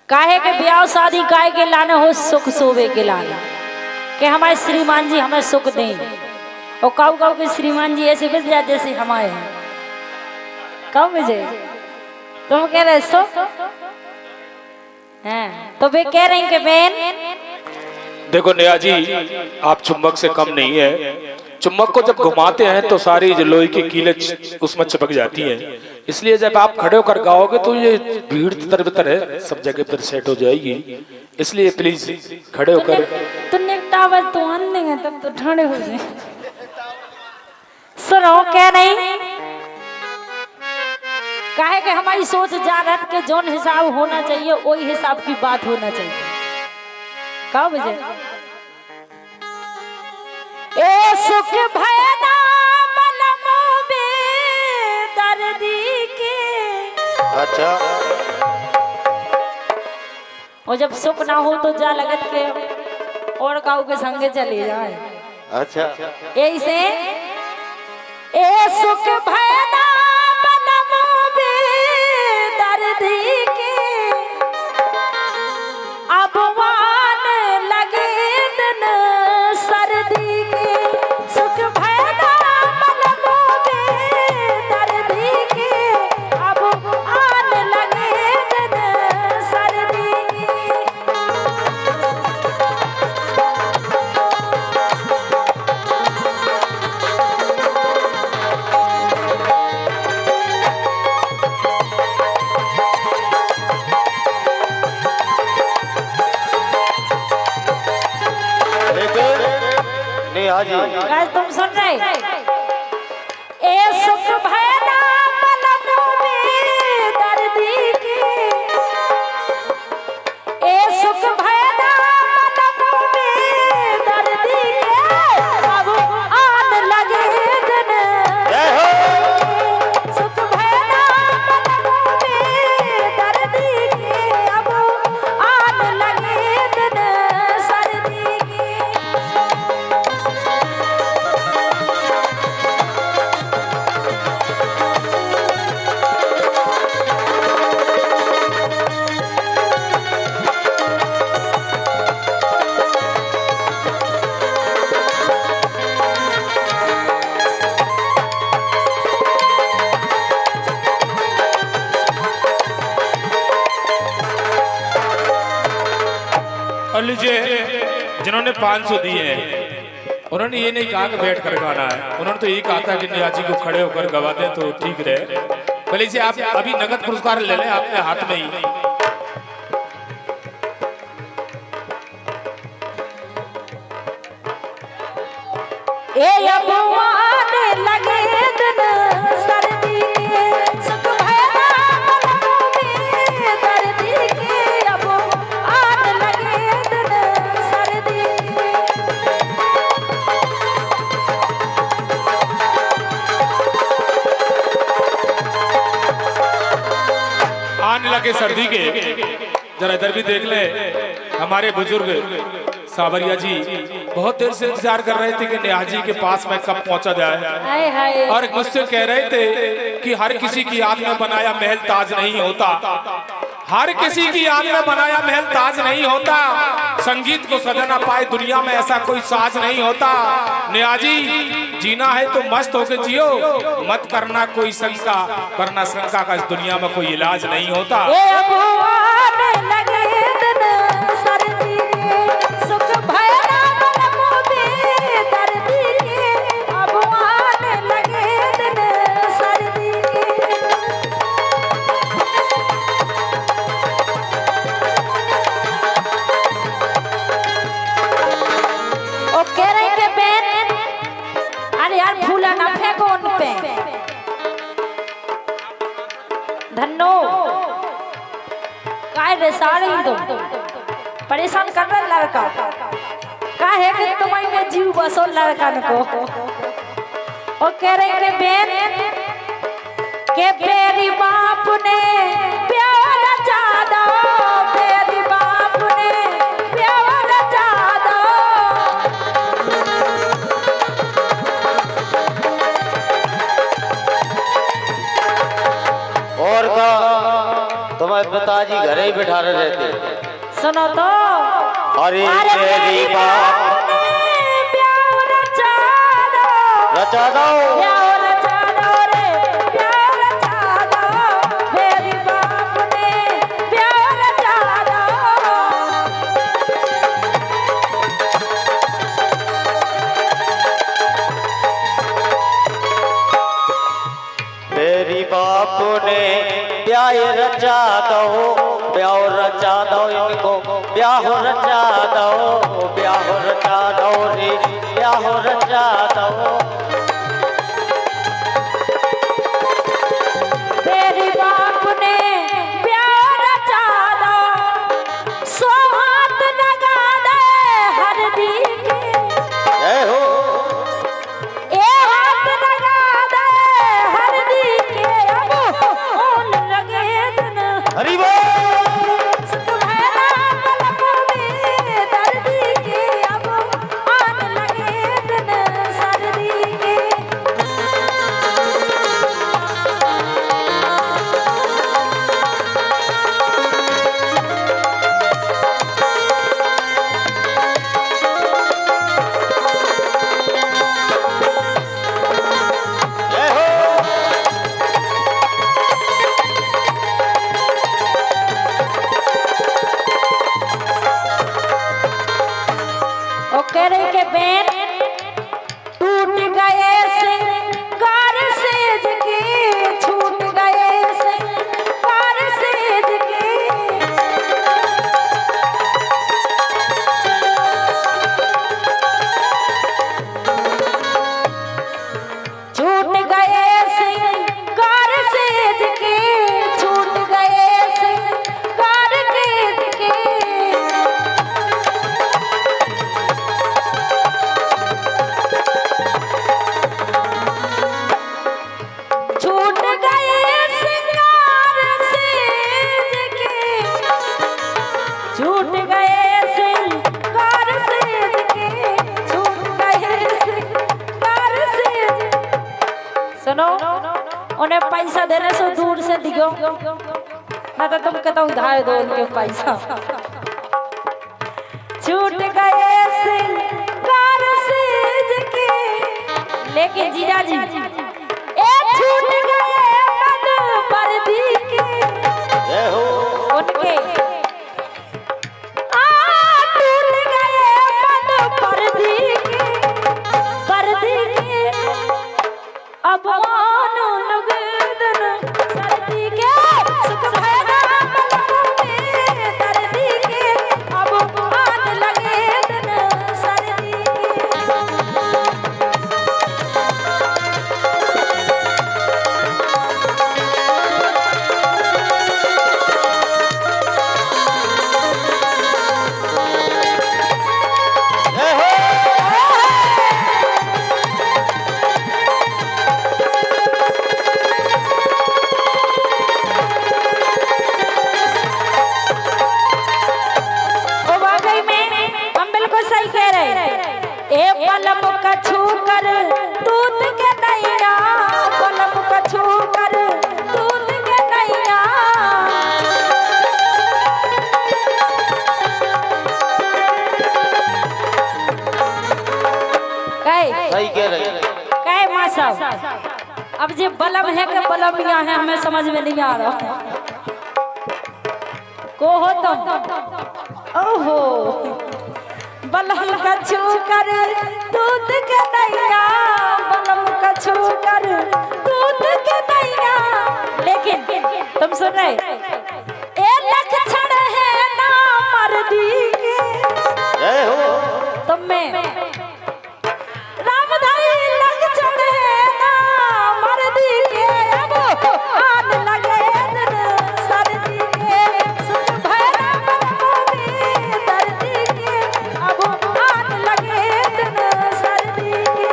काहे के ब्याह शादी काहे के लाने हो सुख सोवे के लाने कि हमारे श्रीमान जी हमें सुख दें। और काऊ काऊ के श्रीमान जी ऐसे बज जाते जैसे हमारे हैं। काऊ मुझे तुम कह रहे सुख हैं तो वे कह रहे हैं कि बहन देखो नेहा जी, आप चुंबक से कम नहीं है। चुंबक को जब घुमाते हैं तो सारी जो लोहे की कीलें उसमें चिपक जाती हैं। इसलिए जब आप खड़े होकर गाओगे तो ये भीड़ तर है सब जगह पर सेट हो जाएगी। इसलिए प्लीज खड़े होकर तो निकटावर तो आने हैं तब तो ठंडे हो जाए। सुनो क्या नहीं काहे कि हमारी सोच जागत के जोन हिसाब होना चाहिए वही हिसाब की बात होना चाहिए। का बजे ए सुख भयना बलमो बे दर्दी के। अच्छा और जब सुख ना हो तो जा लगत के और काऊ के संगे चले जाए। अच्छा ऐसे ए सुख भयना बलमो बे दर्दी के। अब वान लगे दिन सर्दी के। सुख भयना बलमो बे दर्दी के। अब आन लगे दिन सर्दी के। नेहा जी गाइस तुम सुन रहे ए सुख भयना बलमो बे दर्दी के। ए सुख भयना बलमो बे दर्दी के। अब आन लगे दिन सुख भयना बलमो बे दर्दी के। अब आन लगे दिन सर्दी के। और लीजिए जिन्होंने 500 दिए हैं उन्होंने ये नहीं कहा कि बैठ कर गाना है। उन्होंने तो यही कहा था कि नेहा जी को खड़े होकर गवा दें तो ठीक रहे। भले से आप अभी नगद पुरस्कार ले लें अपने हाथ में ही। ए अबवान लगे दिन सर्दी के। सुख भयना बलमो बे दर्दी के। अब आन लगे दिन सर्दी के। आने लगे सर्दी के। जरा इधर भी देख ले, हमारे बुजुर्ग सावरिया जी बहुत देर से इंतजार कर रहे थे कि नेहा जी के पास में कब पहुंचा जाए। हाय हाय और मुझसे कह रहे थे कि हर किसी की याद में बनाया महल ताज नहीं होता। हर किसी की याद में बनाया महल ताज नहीं होता। संगीत को सजाना पाए दुनिया में ऐसा कोई साज नहीं होता। नेहा जी जीना है तो मस्त होके जियो, मत करना कोई शंका, वरना शंका का इस दुनिया में कोई इलाज नहीं होता। ए अबवान लगे दिन सर्दी के। सुख भयना बलमो बे दर्दी के। अब आन लगे दिन सर्दी के। ओ कह रहे के बहन अरे यार फूला ना फेंको उन पे। धन्नो काय रे साड़ी तुम परेशान कर रहे लड़का काहे कि तुम्हारी में जीव बसो लड़कन को। ओ कह रहे के बहन के मेरी बाप ने प्यार रचा। मेरी बाप ने प्यार रचा। और का तुम्हारे पिताजी घर घरे ही बैठा रहते। सुनो तो अरे तेरी बात प्यार रचा दो, रचा दो, प्यार रचा दो रे, प्यार रचा दो, मेरी बाप ने प्यार रचा दो। मेरी बाप ने ब्याह रचा दो, ब्याह रचा दो इनको, ब्याह रचा दो, ब्याह रचा दो रे, ब्याह रचा दो। मेरी बाप ने प्यार रचा दो, सो हाथ लगा दे हरदी के, जय हो। ए हाथ लगा दे हरदी के, अब होन लगे दिन हरि बोल। तुम्हारा पलकों में दर्दी के, अब आन लगे दिन सर्दी के। जय हो। ओ कह रही के बेन टूट गए सिंगार सेज के, छूट गए सिंगार सेज के, छूट गए सिंगार सेज के, छूट गए सिंगार सेज के। छूट गए सिंगार सेज के, छूट गए सिंगार सेज के, छूट गए सिंगार सेज। सुनो, उन्हें पैसा देने से दूर से दिखो, ना तो तुम कहता उधार दो उनके पैसा। छूट गए सिंगार सेज के, लेकिन जीजा जी ए छूट गए मन पर्दी के, जय हो। उनके टूट गए मन पर्दी के, पर्दी के, अब मान लगन सर्दी के, सुख भरा पलकों में दर्दी के, अब मान लगे दिन सर्दी के। जय हो। ओ वाकई में हम बिल्कुल सही कह रहे हैं। ए पलम का छू कर दूध के नैया, पलम का छू कर दूध के नैया, सही कह रहे हैं। कहे माँ साहब, अब जे बलम है कि बलम यहाँ है हमें समझ में नहीं आ रहा। को हो तुम? ओहो, बलम का छू कर दूध के नैया, बलम का छू कर दूध के नैया। लेकिन तुम सुन रहे, ए लक्षण है ना मर्दी के, जय हो। तुम में रामधारी लक्षण है ना मर्दी के, अब आन लगे दिन सर्दी के, सुख भरा पलकों में दर्दी के, अब आन लगे दिन सर्दी के।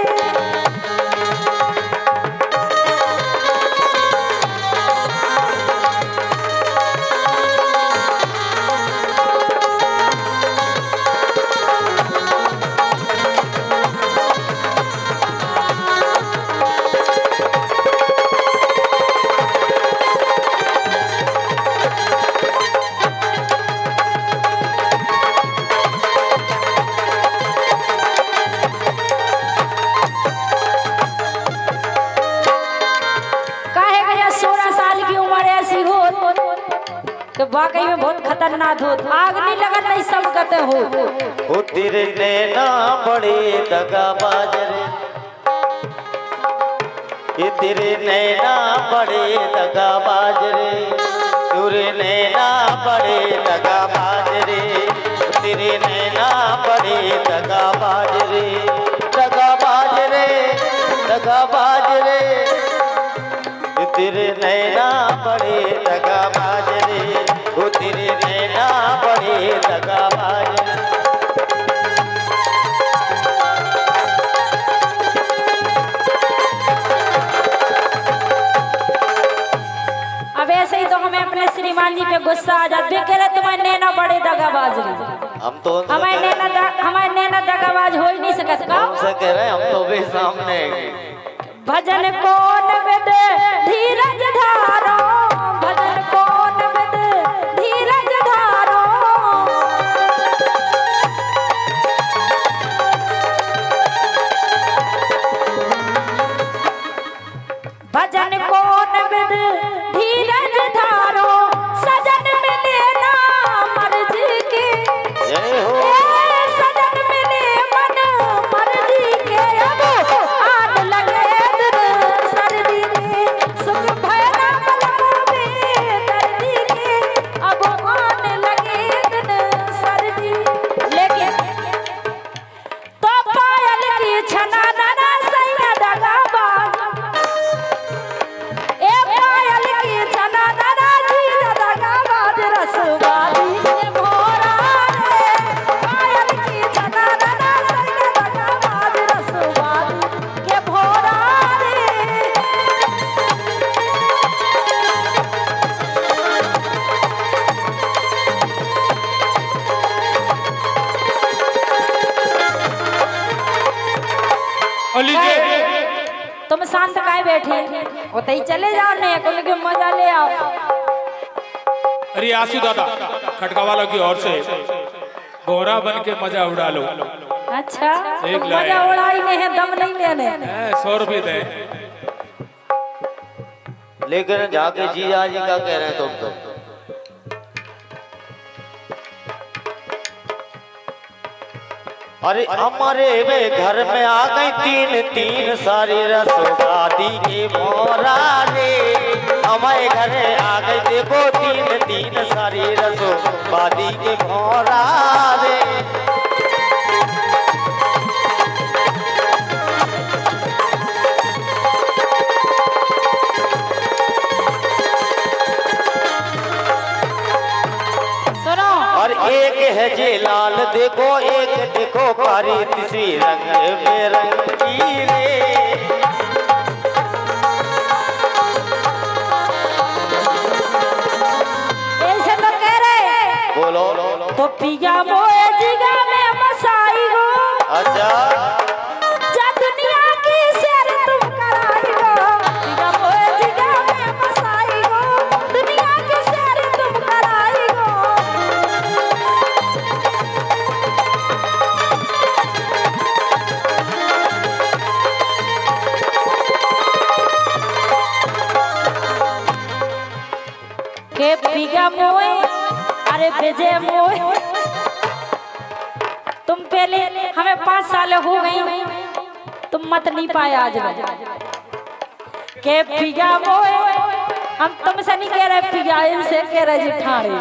तो वाकई में बहुत खतरनाक हो, आग नहीं लगन नहीं सब कहते हो तेरे नैना बड़े दगाबाज रे, ये तेरे नैना बड़े दगाबाज रे, तेरे नैना बड़े दगाबाज रे, तेरे नैना बड़े दगाबाज रे, दगाबाज रे, दगाबाज रे, ये तेरे नैना बड़े दगाबाज रे, वो तेरे नैना बड़े दगाबाज रे। अब ऐसे ही तो हमें अपने श्रीमान जी पे गुस्सा आ जाता है, कह रहे तुम्हारे नैना बड़े दगाबाज रे, हम तो हमारे नैना दगाबाज हो ही नहीं सकत का, हमसे कह रहे हैं हम तो भी सामने। भजन कौन विद धीरज धारो, भजन कौन विद धीरज धारो, भजन कौन विद धीरज धारो, सजन मिले ना मर्जी के, जय हो सजन मिले मन मर्जी के, अब आग लगे दिन सर्दी के, सुख भयना बलम में दर्दी के, अब आने लगे दिन सर्दी। लेकिन तो पायल की छना ना सैया दगाबाज, ए पायल की छना ना जी दगाबाज, रसवादी के भोरा रे, पायल की छना ना सैया दगाबाज, रसवादी के भोरा रे। अली जी तुम शांत काहे बैठे, उतई चले जाओ ने को लेके मजा ले आओ। अरे आसू दादा खटका वालों की ओर से बोरा बन के मजा उड़ा लो। अच्छा एक तो लाए। मजा उड़ाई नहीं है, दम नहीं लेने। 100 रुपये दे। लेकिन जाके जीजा जी का कह रहे हैं तुम तो। अरे हमारे वे घर में आ गई तीन तीन सारी रसोगादी की मोरा रे, हमारे घर आ गई देखो तीन तीन सारी रसोगादी की मोरा रे। सुनो और एक है जे लाल देखो, एक देखो कारी, तीसरी रंग बेरंगी रे। ऐसे तो कह रहे बोलो तो पिया मोए जिगा में मसाई हो, अच्छा जा दुनिया की सैर तुम कराई हो, पिया मोए जिगा में मसाई हो, दुनिया की सैर तुम कराई हो। के पिया मोए अरे बेजे मोए, तुम पहले हमें 5 साल हो गई, तुम मत नहीं पाए आज के पिया मोए, हम तुमसे नहीं कह रहे पिया, इनसे कह रहे जिठाड़े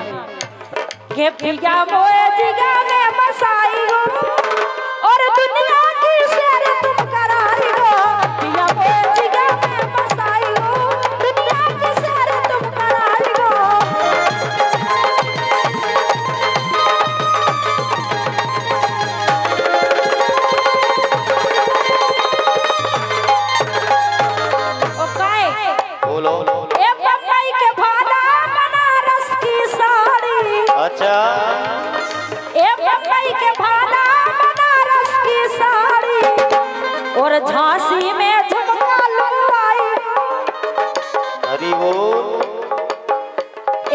के पिया मोए जिगा में मसाई हो, और दुनिया की सैर तुम कराई हो, पिया मोए जिगा में मसाई हो, दुनिया की सैर तुम कराई हो। ओ काहे बोलो ए बम्बई के भाला बनारस की साड़ी, अच्छा ए बम्बई के भाला बनारस की साड़ी, और झांसी में झुमका लुलवाई, हरी बोल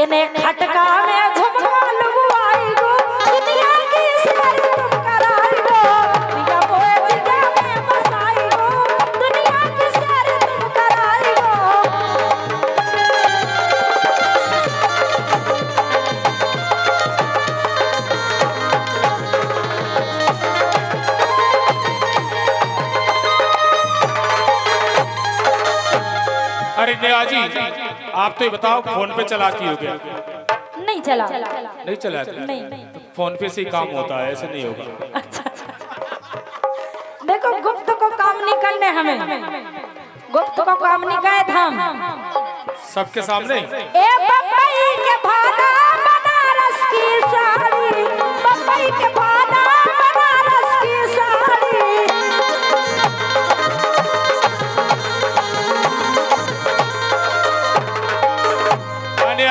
इन्हें खटका में झुमका लुलवाई गो, दुनिया की सैर तुम कराई गो, पिया मोए जिगा में बसाई गो, दुनिया की सैर तुम कराई गो। आप तो ये बताओ फोन पे चलाती हो क्या? नहीं चला। नहीं चलाती? नहीं। फोन पे से ही काम होता है, ऐसे नहीं होगा। अच्छा। देखो गुप्त को काम नहीं करने हमें, गुप्त को काम नहीं गए हम सबके सामने। ए पपई के भाना बनारस की साड़ी, पपई के भाना बनारस की साड़ी।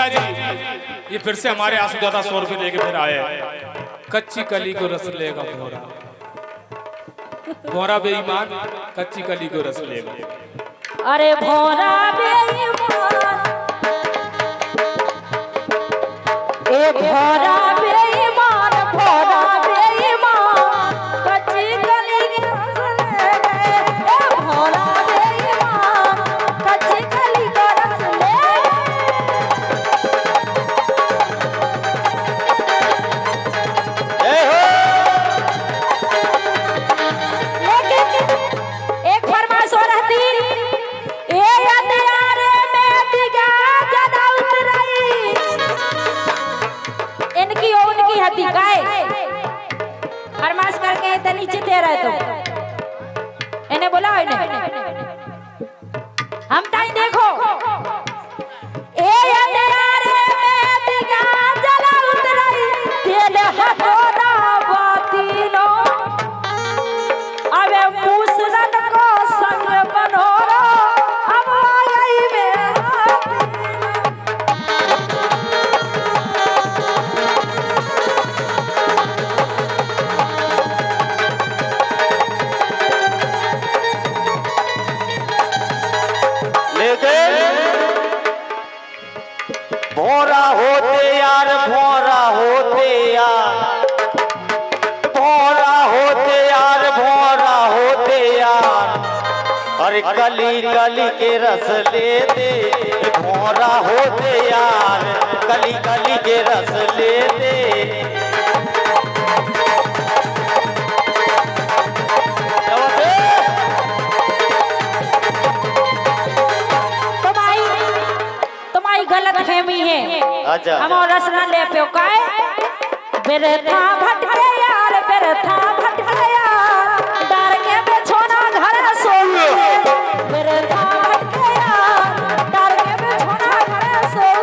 जी ये फिर से हमारे आंसू दादा 100 रुपए लेके फिर आए हैं। कच्ची कली को रस लेगा भोरा, भोरा बेईमान कच्ची कली को रस लेगा। अरे भोरा बेईमान, ए भोरा बेईमान, भोरा बेईमान कच्ची कली के रस ले गए। ए भोरा बेईमान कच्ची कली को रस ले फरमाश करके इतने नीचे दे रहे तुम इन्हें बोला हम टाइम देखो ए अंधेरे में दिया जला उतराई तेल हटोरा बातिलो अबे मूसरन को संग बनोरो अब आई में भोरा होते यार, भोरा होते यार, भोरा होते यार, भोरा होते यार। अरे कली कली के रस लेते, भोरा होते यार, कली कली के रस लेते। गलत फहमी है। अच्छा। हम और रस न ले पे काए बेरथा भटके यार, बेरथा भटके यार डर के बेछोना घर सोए। बेरथा भटके यार डर के बेछोना घर सोए।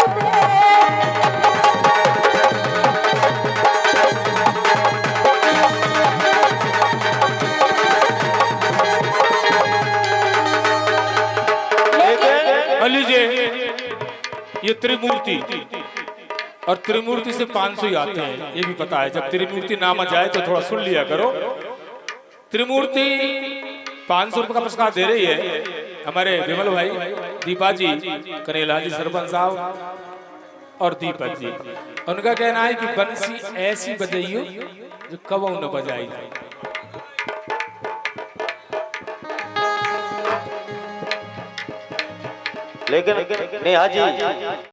लीजिए ये त्रिमूर्ति, और त्रिमूर्ति से 500 ही आते हैं, ये भी पता है। जब त्रिमूर्ति नाम आ जाए तो थोड़ा सुन लिया करो। त्रिमूर्ति 500 रुपए का पुरस्कार दे रही है हमारे विमल भाई, दीपा जी, कनेला जी, सरपंच साहब और दीपक जी। उनका कहना है कि बंसी ऐसी बजाइयो जो कबो न बजाई जाए। लेकिन नेहा जी